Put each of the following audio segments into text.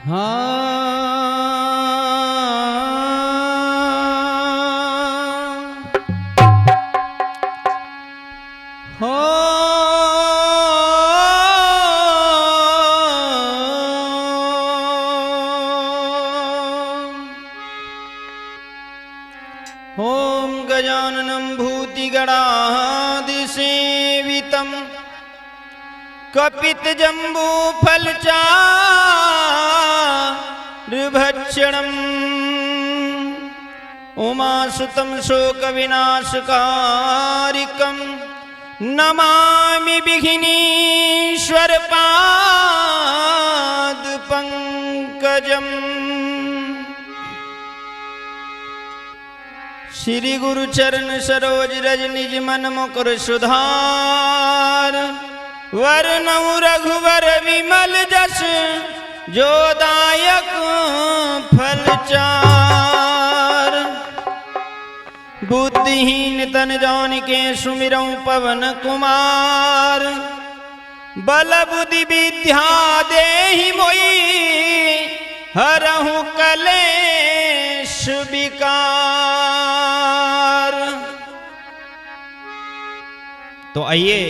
ओम गजाननं भूतिगणादिसेवितं कपितजम्बूफलचारुभक्षणम् उमासुतं शोकविनाशकारिकं नमामि विघ्नेश्वरपादपङ्कजम्। श्री गुरु चरण सरोज रज निज मन मुकुर सुधार वरनउ रघुवर विमल जस जोदायक फलचार। बुद्धिहीन तन जानिके सुमिरऊं पवन कुमार बल बुद्धि विद्या देहि मोहि हरहु कलेश विकार। तो आइए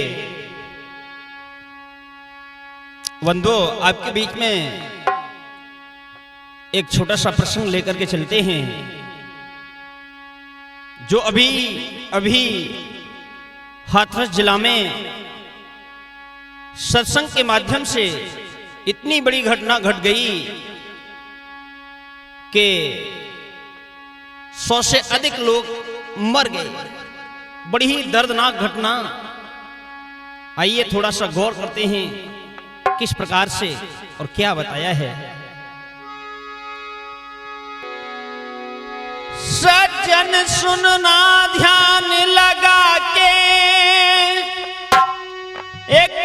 बंधुओं, आपके बीच में एक छोटा सा प्रसंग लेकर के चलते हैं जो अभी हाथरस जिला में सत्संग के माध्यम से इतनी बड़ी घटना घट गई कि 100 से अधिक लोग मर गए। बड़ी ही दर्दनाक घटना। आइए थोड़ा सा गौर करते हैं किस प्रकार से और क्या बताया है। सज्जन सुनना ध्यान लगा के एक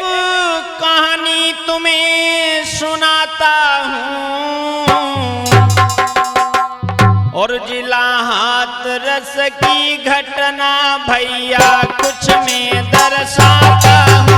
कहानी तुम्हें सुनाता हूं और जिला हाथरस की घटना भैया कुछ में दर्शाता हूं।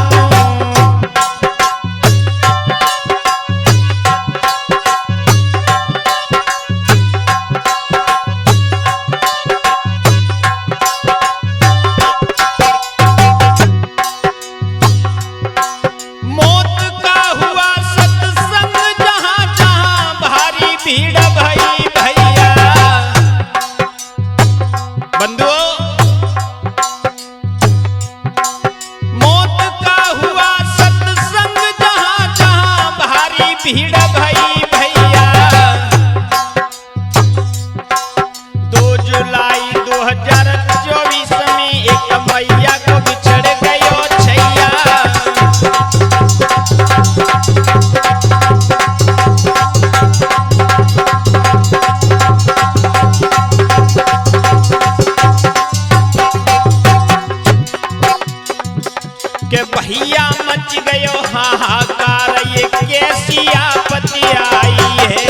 भैया मच गयो हाहाकार, ये कैसी आपत्ति आई है।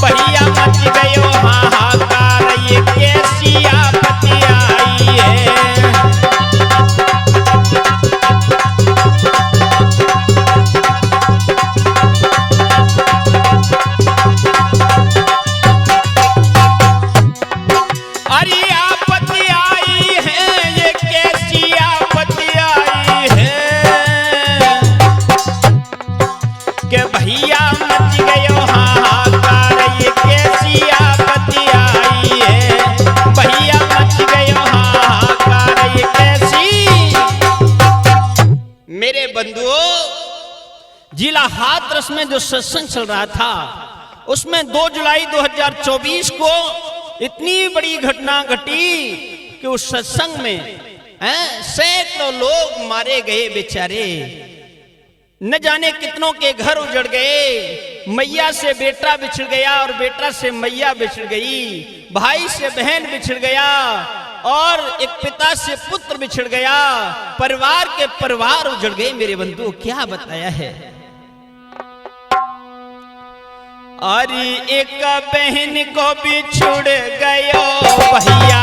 भैया मच गयो हाहाकार, ये कैसी आपत्ति आई है। अरे आपत्ति आई है, ये कैसी आपत्ति आई है कि भैया मच गयो हाहाकार, ये कैसी आपत्ति आई है। भैया मच गयो हाहाकार, ये कैसी। मेरे बंधुओं, जिला हाथरस में जो सत्संग चल रहा था उसमें 2 जुलाई 2024 को इतनी बड़ी घटना घटी कि उस सत्संग में सैकड़ों लोग मारे गए बेचारे। न जाने कितनों के घर उजड़ गए। मैया से बेटा बिछड़ गया और बेटा से मैया बिछड़ गई। भाई से बहन बिछड़ गया और एक पिता से पुत्र बिछड़ गया। परिवार के परिवार उजड़ गए। मेरे बंधुओं, क्या बताया है। अरे एक बहन को बिछुड़ गयो भैया,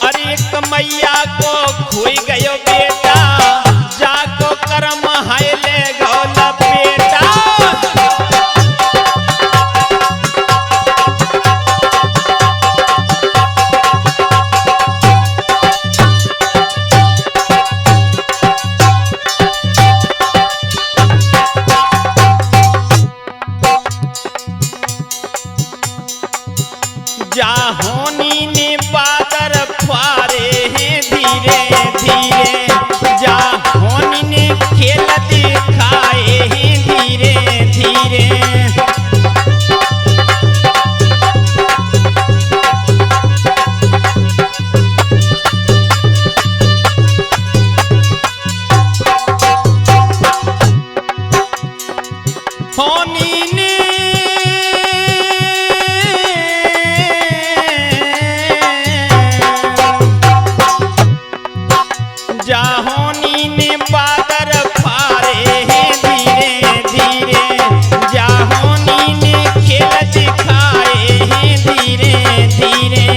अरे एक मैया को खोई गयो बेटा, जाको कर्म हाय ले गौला बेटा। जाहोनी ने बादर फारे हैं धीरे धीरे, जाहोनी ने खेल दिखाए हैं धीरे धीरे। होनी ने जाहोनी ने बादर फारे हैं धीरे धीरे, जाहोनी ने खेल दिखाए हैं धीरे धीरे।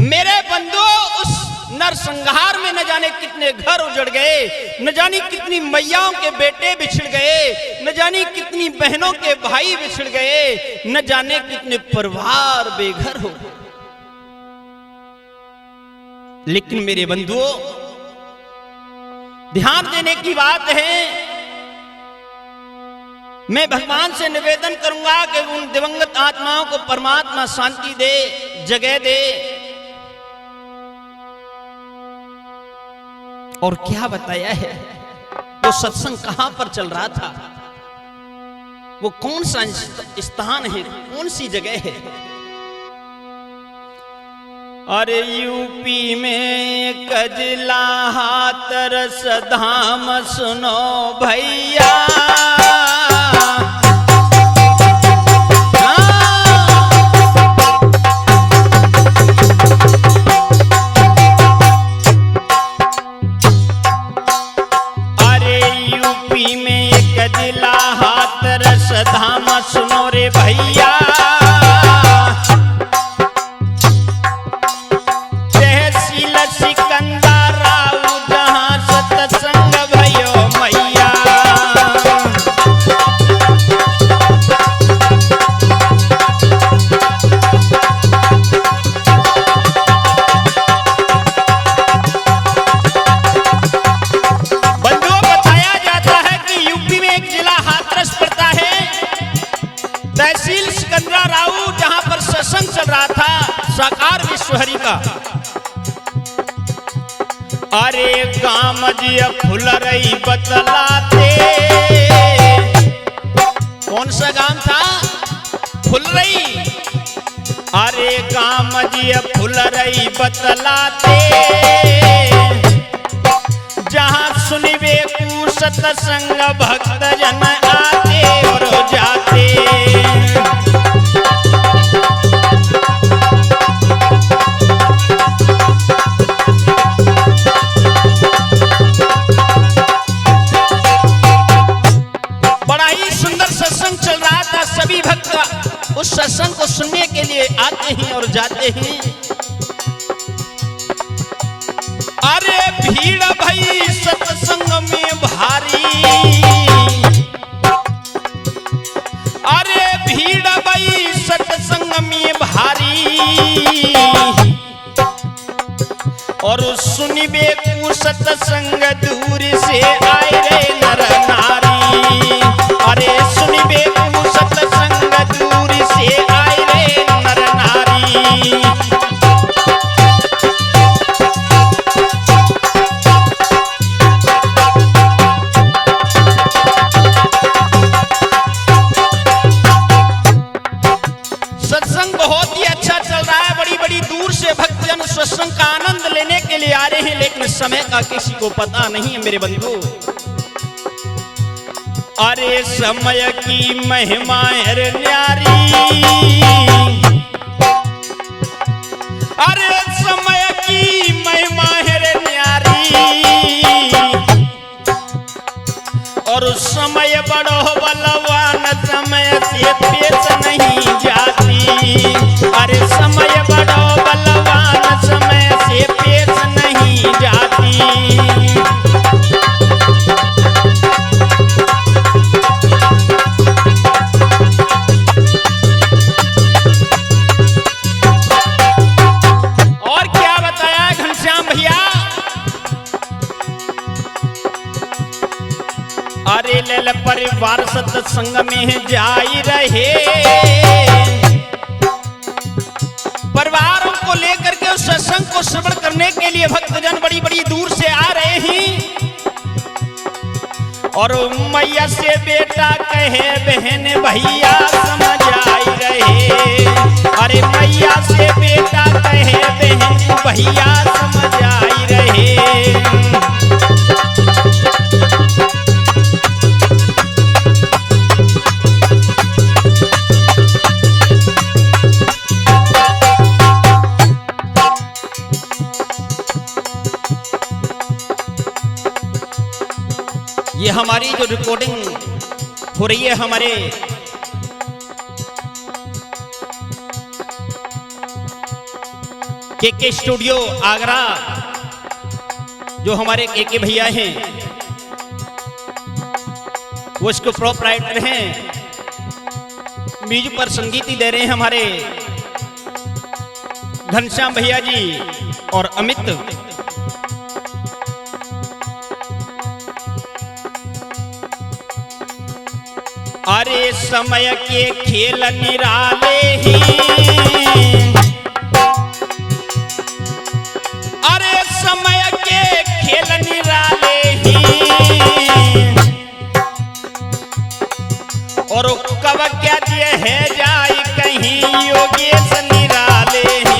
मेरे बंधु, उस नरसंहार में न जाने कितने घर उजड़ गए, न जाने कितनी मैयाओं के बेटे बिछड़ गए, न जाने कितनी बहनों के भाई बिछड़ गए, न जाने कितने परिवार बेघर हो गए। लेकिन मेरे बंधुओं, ध्यान देने की बात है, मैं भगवान से निवेदन करूंगा कि उन दिवंगत आत्माओं को परमात्मा शांति दे, जगह दे। और क्या बताया है, वो सत्संग कहां पर चल रहा था, वो कौन सा स्थान है, कौन सी जगह है। अरे यूपी में कजला हाथरस धाम सुनो भैया, धाम सुनो रे भैया। तहसील सिकंदर राव जहां सत्संग भयो मैया। बंधुओं, बताया जाता है कि यूपी में एक जिला हाथरस पड़ता है, तहसील सिकंदरा राव, जहां पर सत्संग चल रहा था साकार विश्वहरि का। अरे गाम जी फुल रही बतलाते, कौन सा गांव था, फुल रही। अरे गाम जी फुल रही बतलाते, जहां सुनिबे कु सत्संग भक्त जन आते और जाते। बड़ा ही सुंदर सत्संग चल रहा था, सभी भक्त उस सत्संग को सुनने के लिए आते हैं और जाते हैं। अरे भीड़ भई सत्संग में भारी, अरे भीड़ भई सत्संग में भारी, और सुनिबे कु सत्संग दूर से आए रे नर नारी। अरे सुनिबे कु सत्संग दूर से आए रे नर नारी। सत्संग बहुत ही अच्छा चल रहा है, बड़ी बड़ी दूर से भक्तजन सत्संग का आनंद लेने के लिए आ रहे हैं, लेकिन समय का किसी को पता नहीं है मेरे बंधु। अरे समय की महिमा है न्यारी, अरे समय की महिमा है न्यारी। बड़ो बलवान समय से पेश नहीं जाती। अरे समय बड़ो बलवान समय से पेश नहीं जाती। और क्या बताया घनश्याम भैया, अरे लल परिवार सत्संग में जाई रहे, परिवारों को लेकर के उस सत्संग को श्रवण करने के लिए भक्तजन बड़ी बड़ी दूर से आ रहे हैं। और मैया से बेटा कहे बहन भैया समझ आई रहे। अरे मैया से बेटा कहे बहन भैया समझ आई रहे। ये हमारी जो रिकॉर्डिंग हो रही है हमारे के स्टूडियो आगरा, जो हमारे के भैया हैं वो इसको प्रोपराइटर हैं, म्यूजिक पर संगीत दे रहे हैं हमारे घनश्याम भैया जी और अमित। अरे समय के खेल निराले ही, अरे समय के खेल निराले ही। और कब क्या दिए है जाई कहीं योगेश निराले ही।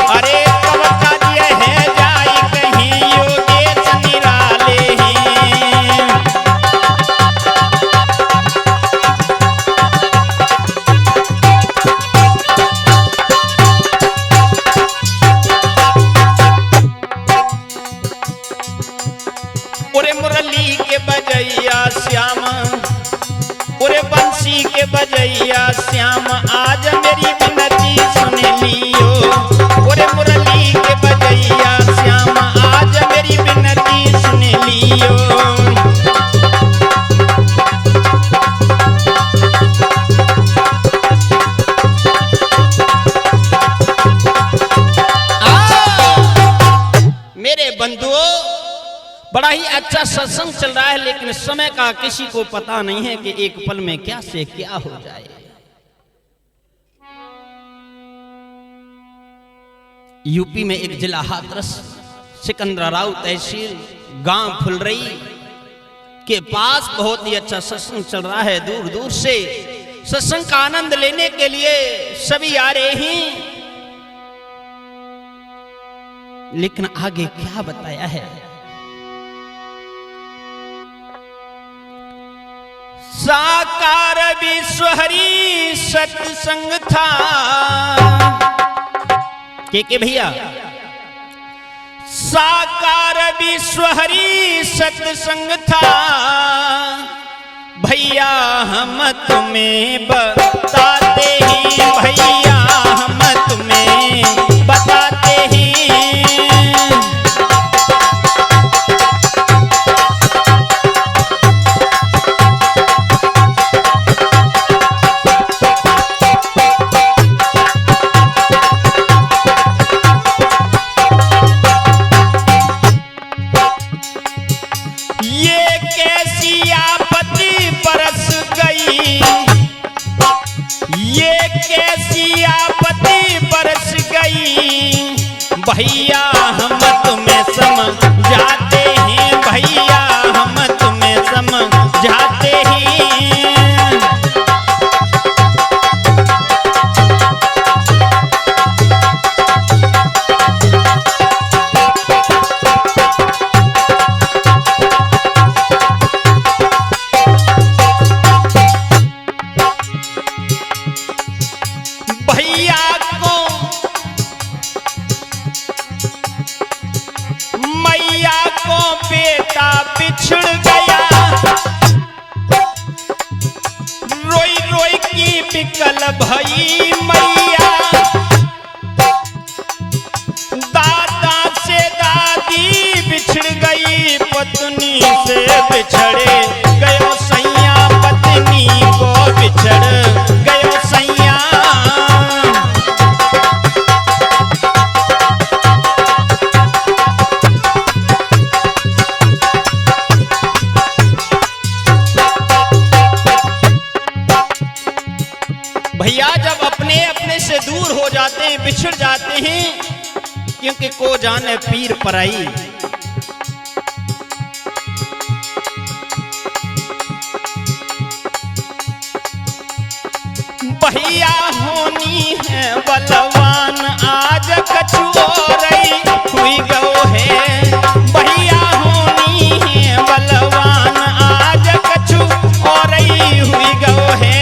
अरे कब क्या दिए है जाई कहीं योगेश निराले ही। मुरली के बजैया श्याम, पूरे बंसी के बजैया श्याम, आज मेरी विनती सुन लियो। पूरे मुरली के बजैया श्याम, आज मेरी विनती सुन लियो। मेरे बंधुओं, बड़ा ही अच्छा सत्संग चल रहा है, लेकिन समय का किसी को पता नहीं है कि एक पल में क्या से क्या हो जाए। यूपी में एक जिला हाथरस सिकंदराव तहसील गांव फुलरई के पास बहुत ही अच्छा सत्संग चल रहा है। दूर दूर से सत्संग का आनंद लेने के लिए सभी आ रहे हैं, लेकिन आगे क्या बताया है। साकार विश्वहरी सत्संग था के भैया, साकार विश्वहरी सत्संग था भैया, हम तुम्हें बताते ही भैया, हम तुम्हें बताते ही। भैया हम तुम्हें समझाते हैं, भैया हम तुम्हें समझाते हैं। भैया को भई मैया, दादा से दादी बिछड़ गई, पत्नी से बिछड़े गयो सैया, पत्नी को बिछड़ गयो सैया। भैया जब अपने अपने से दूर हो जाते हैं, बिछड़ जाते हैं, क्योंकि को जाने पीर पराई। भैया होनी है बलवान, आज कछु और हुई गो है, भैया होनी है बलवान, आज कछु और हुई गो है।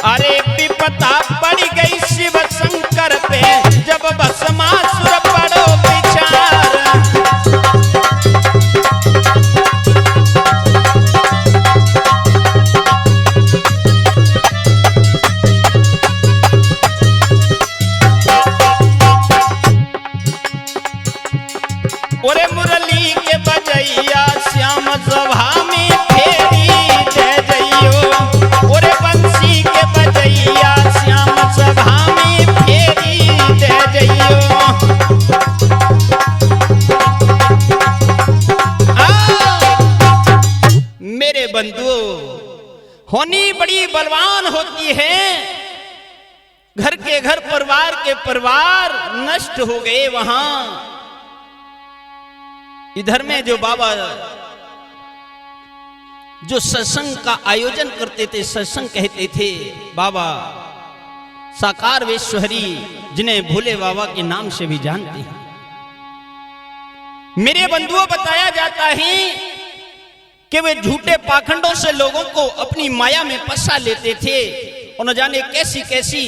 अरे विपता पड़ गई शिव शंकर पे, जब भस्मासुर पड़ो विचार। ओरे मुरली के बजैया श्याम सभा में फेरी दे जइयो, ओरे बंसी के बजैया श्याम सभा में फेरी दे जइयो। मेरे बंधुओं, होनी बड़ी बलवान होती है। घर के घर, परिवार के परिवार नष्ट हो गए वहां। इधर में जो बाबा जो सत्संग का आयोजन करते थे, सत्संग कहते थे, बाबा साकार वेश्वरी, जिन्हें भोले बाबा के नाम से भी जानते हैं। मेरे बंधुओं, बताया जाता है कि वे झूठे पाखंडों से लोगों को अपनी माया में फंसा लेते थे, और न जाने कैसी कैसी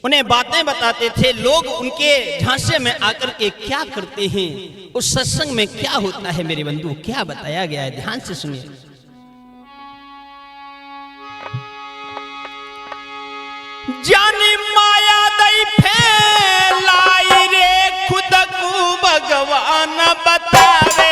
उन्हें बातें बताते थे। लोग उनके झांसे में आकर के क्या करते हैं, उस सत्संग में क्या होता है मेरे बंधु, क्या बताया गया है, ध्यान से सुनिए। जानी माया दई फैलाई रे, खुद को भगवान बतावे।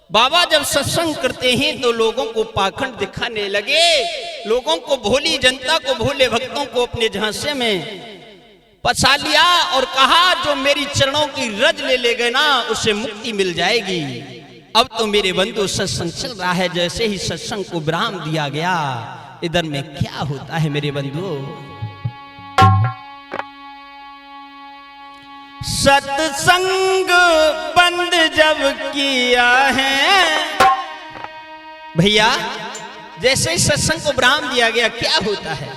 बाबा जब सत्संग करते हैं तो लोगों को पाखंड दिखाने लगे, लोगों को, भोली जनता को, भोले भक्तों को अपने झांसे में फंसा लिया और कहा जो मेरी चरणों की रज ले ले गए ना उससे मुक्ति मिल जाएगी। अब तो मेरे बंधु सत्संग चल रहा है, जैसे ही सत्संग को विराम दिया गया इधर में क्या होता है मेरे बंधु, सत्संग बंद जब किया है भैया, जैसे ही सत्संग को विराम दिया गया क्या होता है,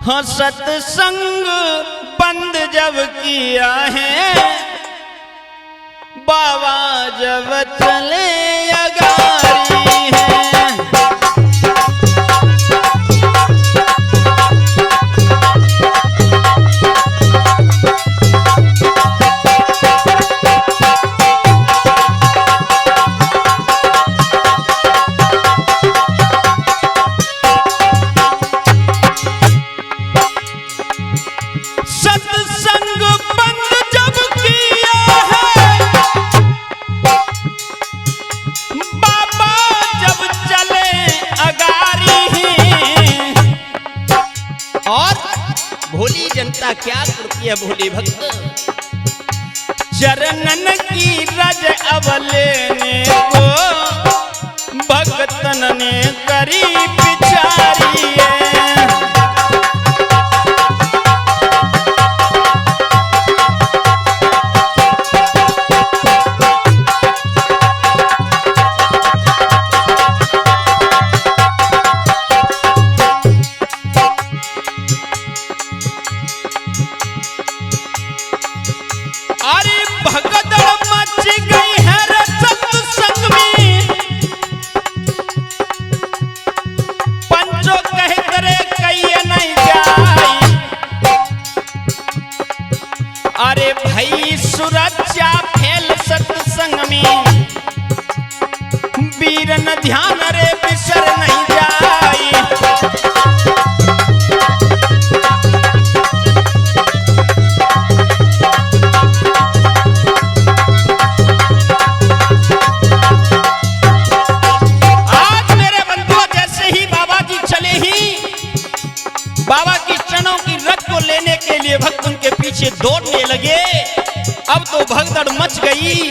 हाँ सत्संग बंद जब किया है बाबा जब चले अगारी है, जनता क्या करती है भोले भक्त, चरणन की रज अब लेने को भक्तन ने करी बिचारी है। अरे भाई सुरक्षा फैल सत्संग में, वीर न ध्यान रे बिसर नहीं जाई, आज मेरे बंधुओं जैसे ही बाबा जी चले ही बाबा की चरणों की रथ को लेने के लिए भक्त उनके पीछे दौड़ने लगे। अब तो भगदड़ मच गई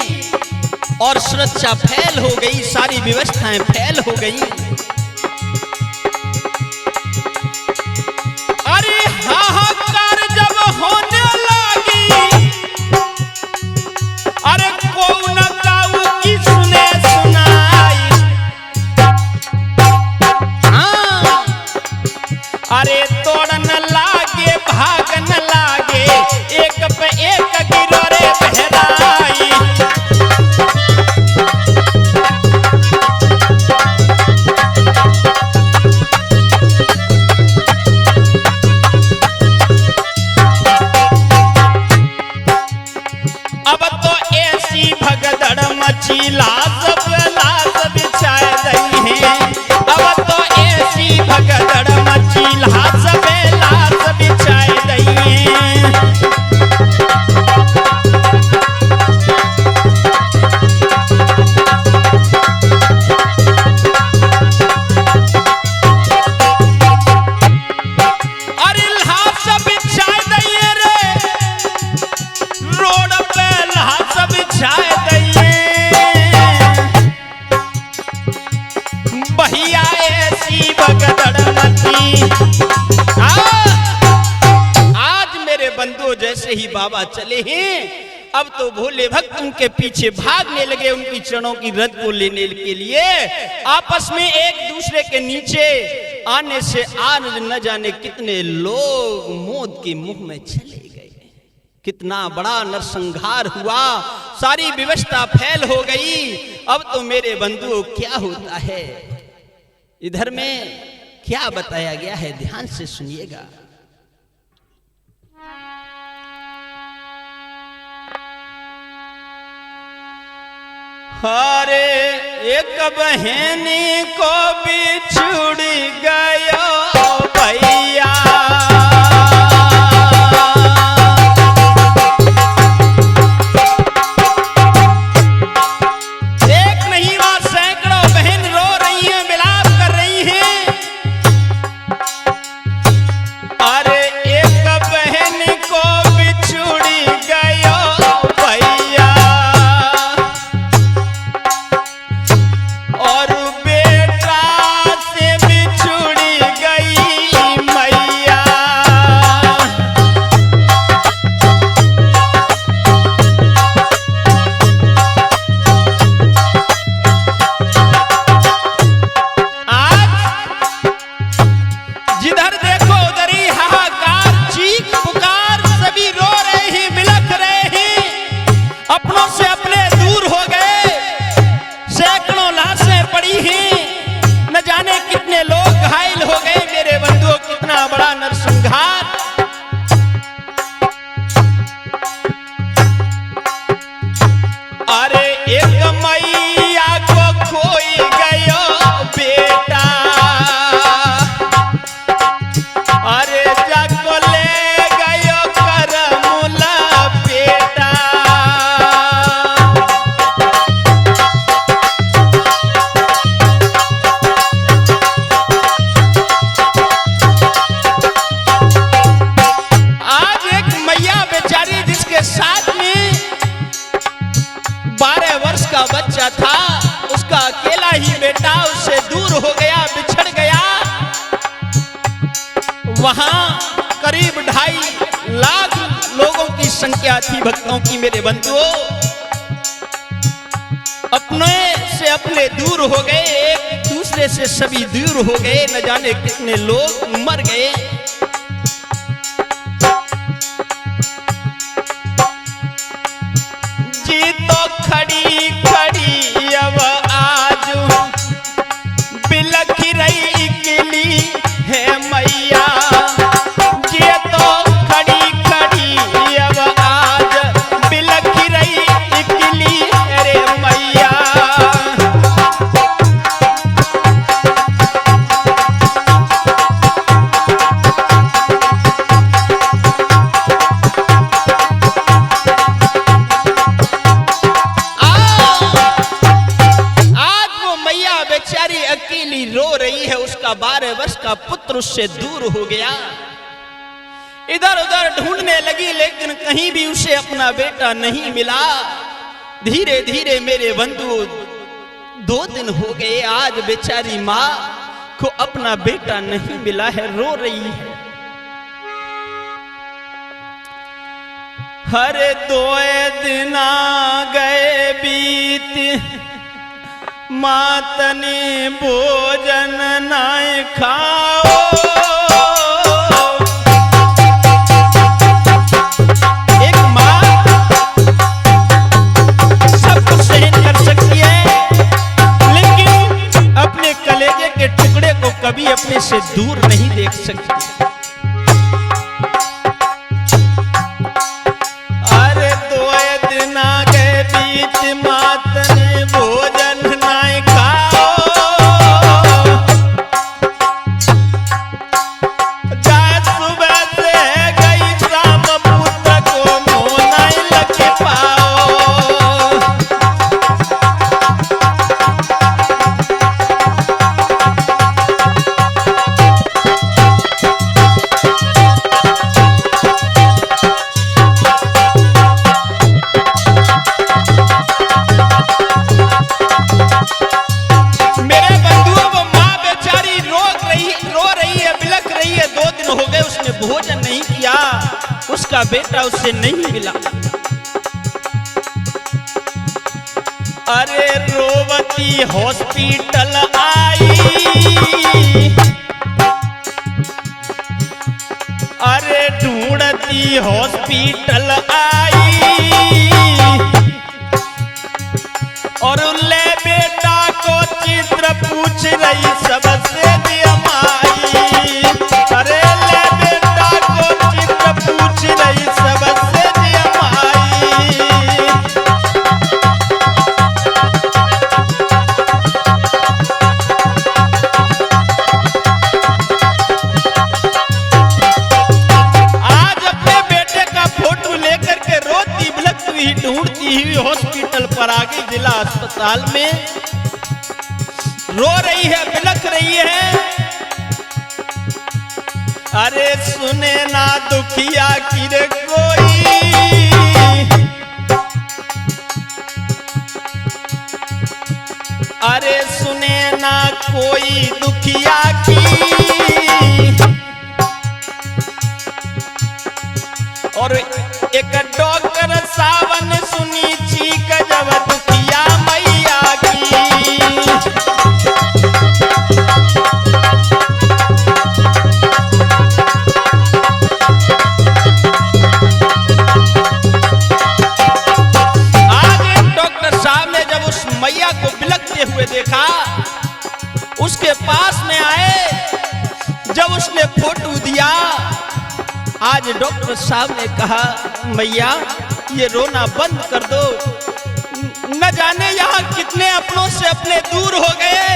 और सुरक्षा फैल हो गई, सारी व्यवस्थाएं फैल हो गई। अरे हाहाकार जब होने लगी, अरे कौन काऊ की सुने सुनाई, हाँ अरे तोड़न लागे भागन लागे एक पे एक गिरो रे बहराई, अब तो ऐसी भगदड़ मची लाश बिछाए गई है, अब तो ऐसी भगदड़ मची लाश बिछाए गई है। अरे लाश बिछाए गई रे, रोड पे लाश बिछाए गई, भैया ऐसी भगदड़ मची। आज मेरे बंधु जैसे ही बाबा चले हैं अब तो भोले भक्त उनके पीछे भागने लगे, उनकी चरणों की रथ को लेने के लिए आपस में एक दूसरे के नीचे आने से आज न जाने कितने लोग मौत के मुंह में चले गए। कितना बड़ा नरसंहार हुआ, सारी व्यवस्था फैल हो गई। अब तो मेरे बंधुओं क्या होता है इधर में क्या बताया गया है, ध्यान से सुनिएगा। अरे एक बहनी को बिछुड़ गयो भैया, एक नहीं वहां सैकड़ों बहन रो रही हैं, विलाप कर रही हैं। मैया को खोई गयो बेटा, अरे जाको ले गयो करमुला बेटा। आज एक मैया बेचारी जिसके साथ में 12 वर्ष का बच्चा था, उसका अकेला ही बेटा उससे दूर हो गया, बिछड़ गया। वहां करीब 2.5 लाख लोगों की संख्या थी, भक्तों की, मेरे बंधुओं। अपने से अपने दूर हो गए, एक दूसरे से सभी दूर हो गए, न जाने कितने लोग मर गए। जी तो खड़ी खड़ी अब आज बिलख रही इकली है मैया, जी तो खड़ी खड़ी अब आज बिलख रही इकली रे मैया। बेचारी अकेली रो रही है, उसका 12 वर्ष का पुत्र उससे दूर हो गया। इधर उधर ढूंढने लगी, लेकिन कहीं भी उसे अपना बेटा नहीं मिला। धीरे धीरे मेरे बंधु 2 दिन हो गए, आज बेचारी माँ को अपना बेटा नहीं मिला है, रो रही है। हर 2 दिन गए बीत, मातने भोजन नाय खाओ। एक माँ सब कुछ सहन कर सकती है, लेकिन अपने कलेजे के टुकड़े को कभी अपने से दूर नहीं देख सकती। अरे 2 दिन गए बीत, मातने भोजन नाय खाओ। जाए सुबह से गई शाम, पुत्र को मुँह नहीं लग पाओ। भोजन नहीं किया, उसका बेटा उससे नहीं मिला। अरे रोवती हॉस्पिटल आई, अरे ढूंढती हॉस्पिटल आई, और ले बेटा को चित्र पूछ रही सबसे दियमाई। अरे ले बेटा को चित्र पूछ रही सबसे दियमाई। आज अपने बेटे का फोटो लेकर के रोती बिलखती हुई ढूंढती हुई हॉस्पिटल पर आ गई, जिला अस्पताल में रो रही है, बिलख रही है। अरे सुने ना दुखिया की रे कोई, अरे सुने ना कोई दुखिया की, और एक डॉक्टर सावन सुनी चीख जब दुखिया मैया की। मैया को बिलखते हुए देखा, उसके पास में आए, जब उसने फोटो दिया, आज डॉक्टर साहब ने कहा मैया ये रोना बंद कर दो, न जाने यहाँ अपनों से अपने दूर हो गए।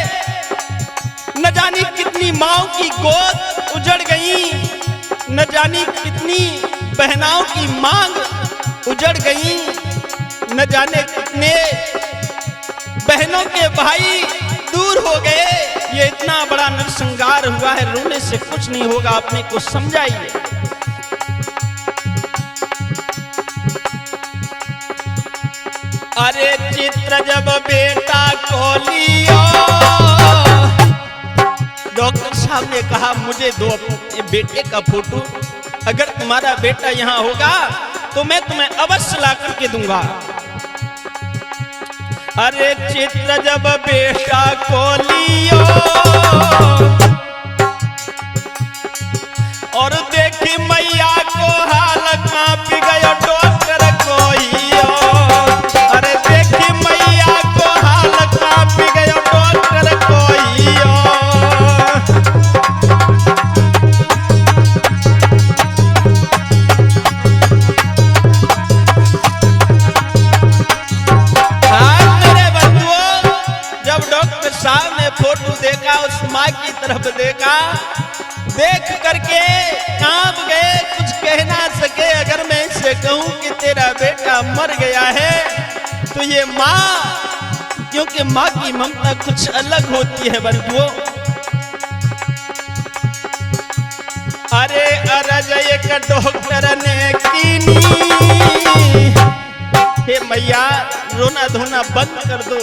न जानी कितनी माँओं की गोद उजड़ गई, न जानी कितनी बहनाओं की मांग उजड़ गई, न जाने कितने बहनों के भाई दूर हो गए। ये इतना बड़ा नरसंहार हुआ है, रोने से कुछ नहीं होगा, अपने को समझाइए। अरे चित्र जब बेटा को लियो, डॉक्टर साहब ने कहा मुझे दो बेटे का फोटो, अगर तुम्हारा बेटा यहाँ होगा तो मैं तुम्हें अवश्य ला करके दूंगा। अरे चित्र जब बेटा को लियो और देखी मैया को हाल कांप गयो डॉक्टर कोइयो। अरे देखी मैया को हाल कांप गयो डॉक्टर कोइयो। फोटो देखा, उस माँ की तरफ देखा, देख करके कांप गए, कुछ कह ना सके। अगर मैं इसे कहूं कि तेरा बेटा मर गया है तो ये माँ, क्योंकि माँ की ममता कुछ अलग होती है बंधुओं। अरे अरज एक डॉक्टर ने कीनी, हे मैया रोना धोना बंद कर दो।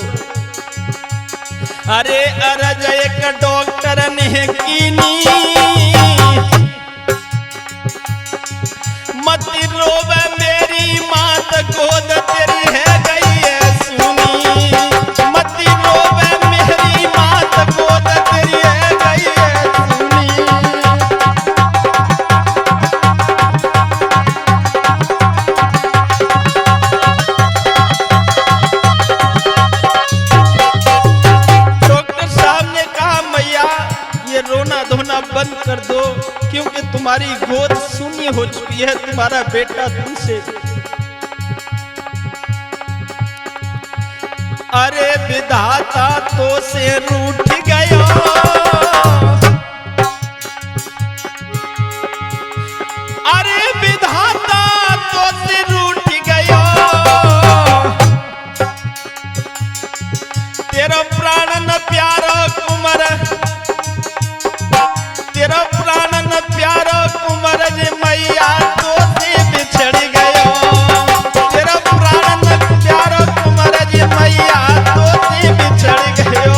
अरे अरज एक डॉक्टर ने कीनी, मत रोवे मेरी मात गोद तेरी है गई है सुनी। मत रोवे मेरी मात गोद तेरी है गई है सुनी। रोना धोना बंद कर दो, क्योंकि तुम्हारी गोद शून्य हो चुकी है, तुम्हारा बेटा तुमसे। अरे विधाता तो से रूठ गया, अरे विधाता तो से रूठ गया। तेरा प्राण न प्यारा कुमार, तेरा प्राण न प्यारो कुंवर जी मैया तो से बिछड़ गयो। तेरा प्राण न प्यारो कुंवर जी मैया तो से बिछड़ गयो।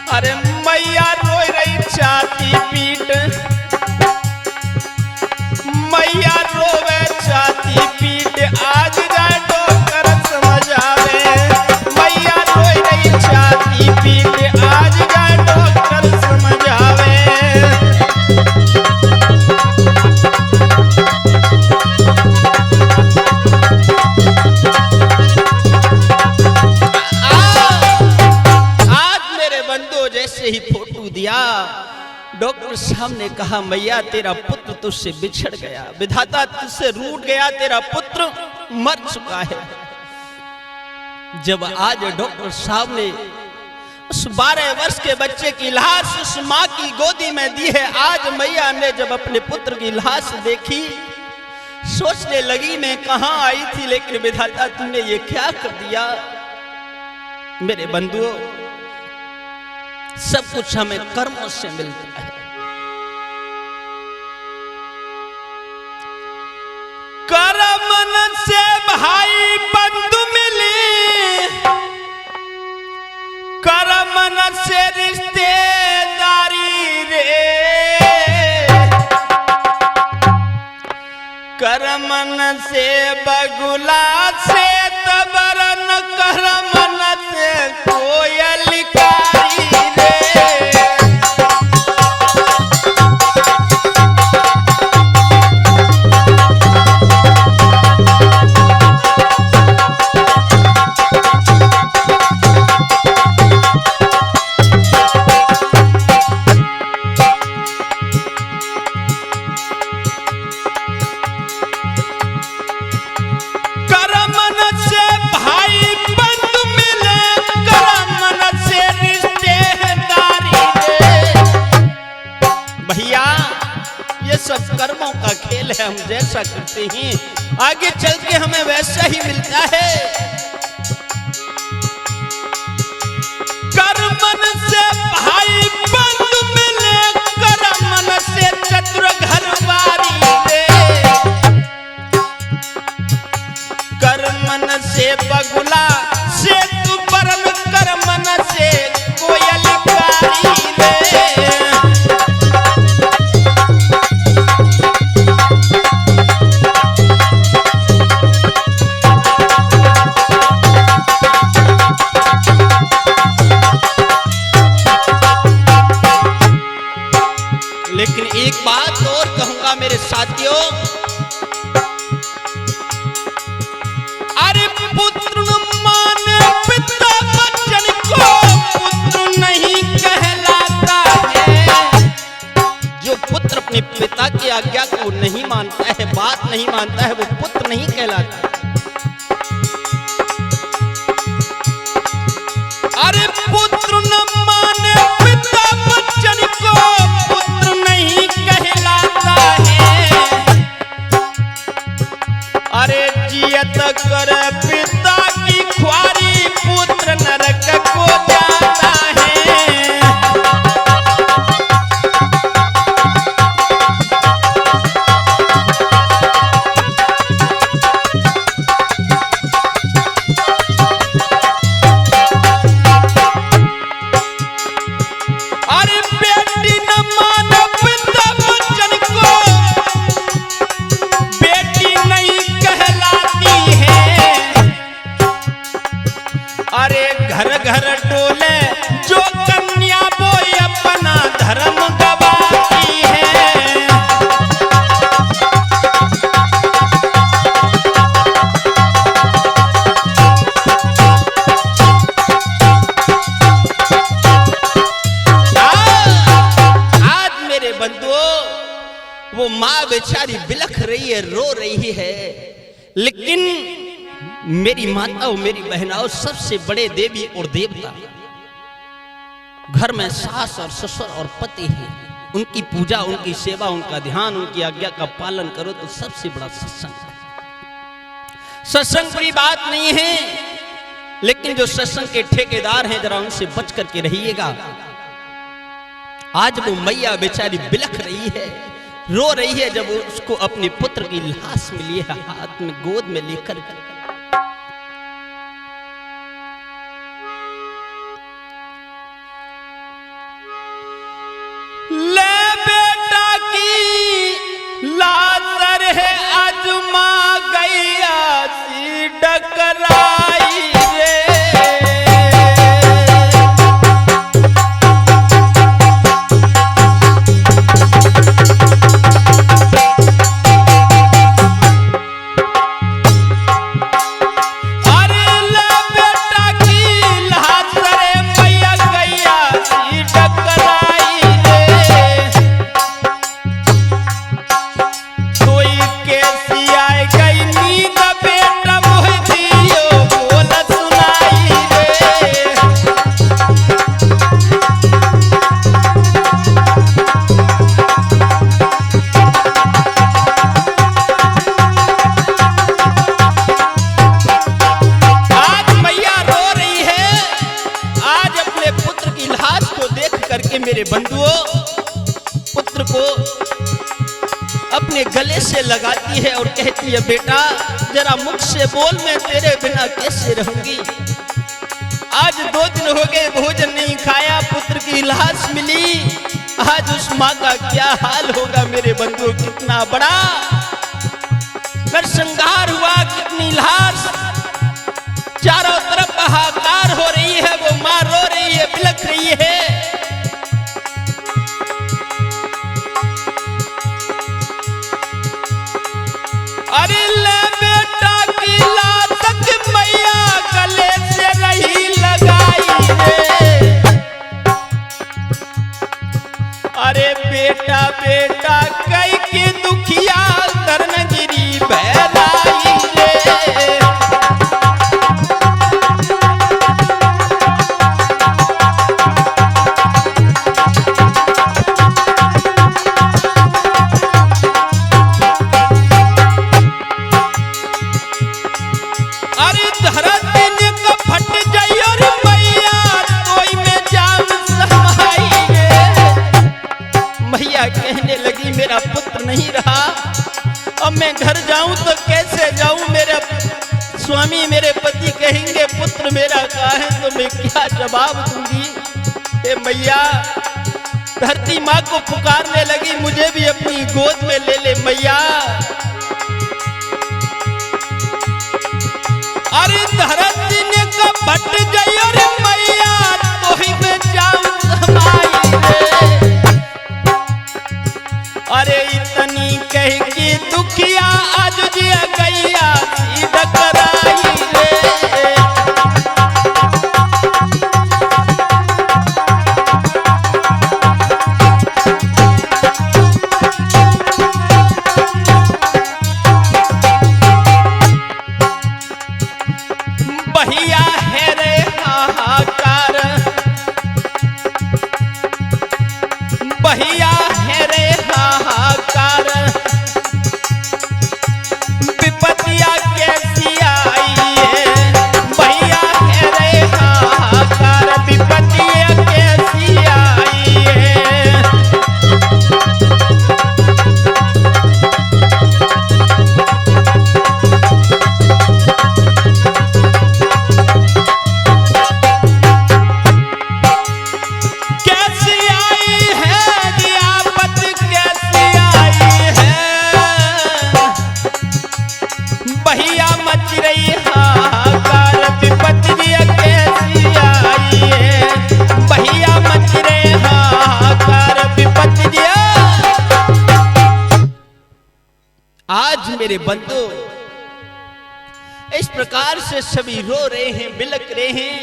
अरे मैया रोई रही छाती पीट, मैया रोवे छाती पीट, आज जाए डॉक्टर समझावे। मैया रोई रही छाती पीट, आज जाए डॉक्टर समझावे। आज मेरे बंधु जैसे ही फोटो दिया, डॉक्टर साहब ने कहा मैया तेरा पुत्र तुझसे बिछड़ गया, विधाता तुझसे रूठ गया, तेरा पुत्र मर चुका है। जब आज डॉक्टर साहब ने उस 12 वर्ष के बच्चे की लाश उस माँ की गोदी में दी है, आज मैया ने जब अपने पुत्र की लाश देखी, सोचने लगी मैं कहाँ आई थी, लेकिन विधाता तुमने ये क्या कर दिया। मेरे बंधुओं, सब कुछ हमें कर्मों से मिलता है। कर्म से भाई बंधु मिली, कर्म से रिश्तेदारी रे। कर्म से बगुला से तबरन, कर्म से कोयल कारी रे। हम जैसा करते हैं आगे चल के हमें वैसा ही मिलता है। कर्मन से भाई बंधु मिले, कर्मन से चतुर घरवारी रे, कर्मन से बगुला से तू परम, कर्मन से कोयल कारी रे। लेकिन एक बात और कहूंगा मेरे साथियों, अरे पुत्र माने पिता बच्चन को पुत्र नहीं कहलाता है। जो पुत्र अपने पिता की आज्ञा को नहीं मानता है, बात नहीं मानता है, वो पुत्र नहीं कहलाता। अरे पुत्र न माने पिता बच्चन को पुत्र नहीं कहलाता है। अरे जियत कर पिता की ख्वारी पुत्र नरक को जाता है। अरे बेटी न माने पिता बच्चन को बेटी नहीं कहलाती है। अरे घर घर डोले जो कन्या वो अपना धर्म गवाती है। आज मेरे बंधुओं वो माँ बेचारी बिलख रही है, रो रही है, लेकिन मेरी माताओं, मेरी बहनाओं, सबसे बड़े देवी और देवता घर में सास और ससुर और पति है। उनकी पूजा, उनकी सेवा, उनका ध्यान, उनकी आज्ञा का पालन करो तो सबसे बड़ा सत्संग है। सत्संग बुरी बात नहीं है, लेकिन जो सत्संग के ठेकेदार हैं जरा उनसे बच करके रहिएगा। आज वो मैया बेचारी बिलख रही है, रो रही है, जब उसको अपने पुत्र की लाश मिली है हाथ में गोद में लेकर। ले बेटा की लाशर है अजमा गैया सी डकराई रे। मेरे बंधुओं पुत्र को अपने गले से लगाती है और कहती है, बेटा जरा मुख से बोल, मैं तेरे बिना कैसे रहूंगी। आज 2 दिन हो गए भोजन नहीं खाया, पुत्र की लाश मिली, आज उस माँ का क्या हाल होगा मेरे बंधुओं। कितना बड़ा नरसंहार हुआ, कितनी लाश, चारों तरफ हाहाकार हो रही है, वो माँ रो रही है, बिलख रही है। अरे ले बेटा की लाश मैया गले से रही लगाई रे। अरे बेटा बेटा कई के दुखिया कर्णगिरी बहराई रे। मैं घर जाऊं तो कैसे जाऊं, मेरे स्वामी मेरे पति कहेंगे पुत्र मेरा कहाँ है, तो मैं क्या जवाब दूंगी। हे मैया, धरती माँ को पुकारने लगी, मुझे भी अपनी गोद में ले ले मैया। अरे धरती ने कपट गई अरे मैया, तो ही मैं जाऊं समाई रे। अरे इतनी कह के दुखिया आज जिया गैया सीधा कराई रे। भैया है रे हाहाकार, भैया है रे हाहाकार, विपत्तियां कैसी आई है। भैया है रे हाहाकार, विपत्तियां कैसी आई है। भैया मच रही हाहाकार, विपत्तियां कैसी आई है। भैया मच रहे हाहाकार, विपत्तियां। आज मेरे बंधु इस प्रकार से सभी रो रहे हैं, बिलक रहे हैं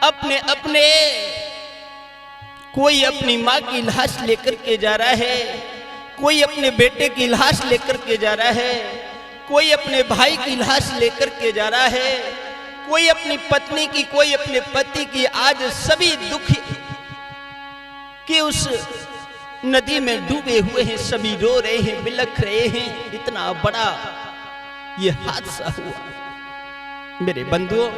अपने अपने। कोई अपनी माँ की लाश लेकर के जा रहा है, कोई अपने बेटे की लाश लेकर के जा रहा है, कोई अपने भाई की लाश लेकर के जा रहा है, कोई अपनी पत्नी की, कोई अपने पति की। आज सभी दुखी कि उस नदी में डूबे हुए हैं, सभी रो रहे हैं, बिलख रहे हैं। इतना बड़ा ये हादसा हुआ मेरे बंधुओं।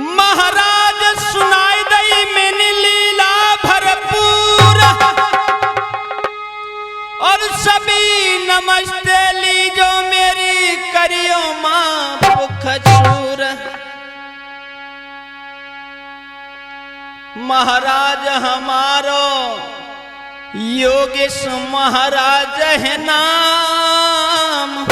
महाराज सुनाई दई मैंने लीला भरपूर, और सभी नमस्ते लीजो मेरी करियो मां पुखचूर। महाराज हमारो योगेश महाराज है नाम।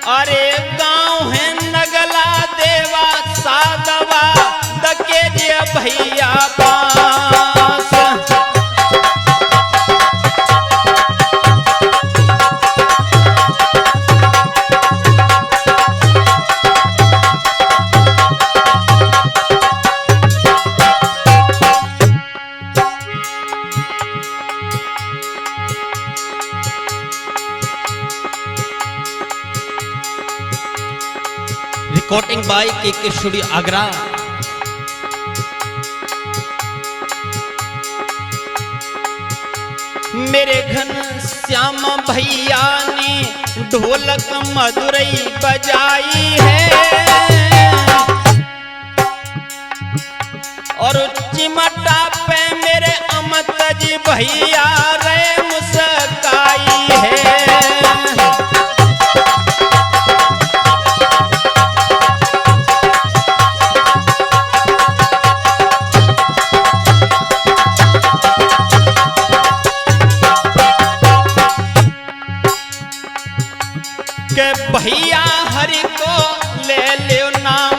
अरे गांव है नगला देवा साधवा दके जे भैया पास। रिकॉर्डिंग बाय के स्टूडियो आगरा। मेरे घन श्याम भैया ने ढोलक मधुरई बजाई है, और चिमटा पे मेरे अमत जी भैया रे मुस्काई है। के भैया हरि को ले लो नाम,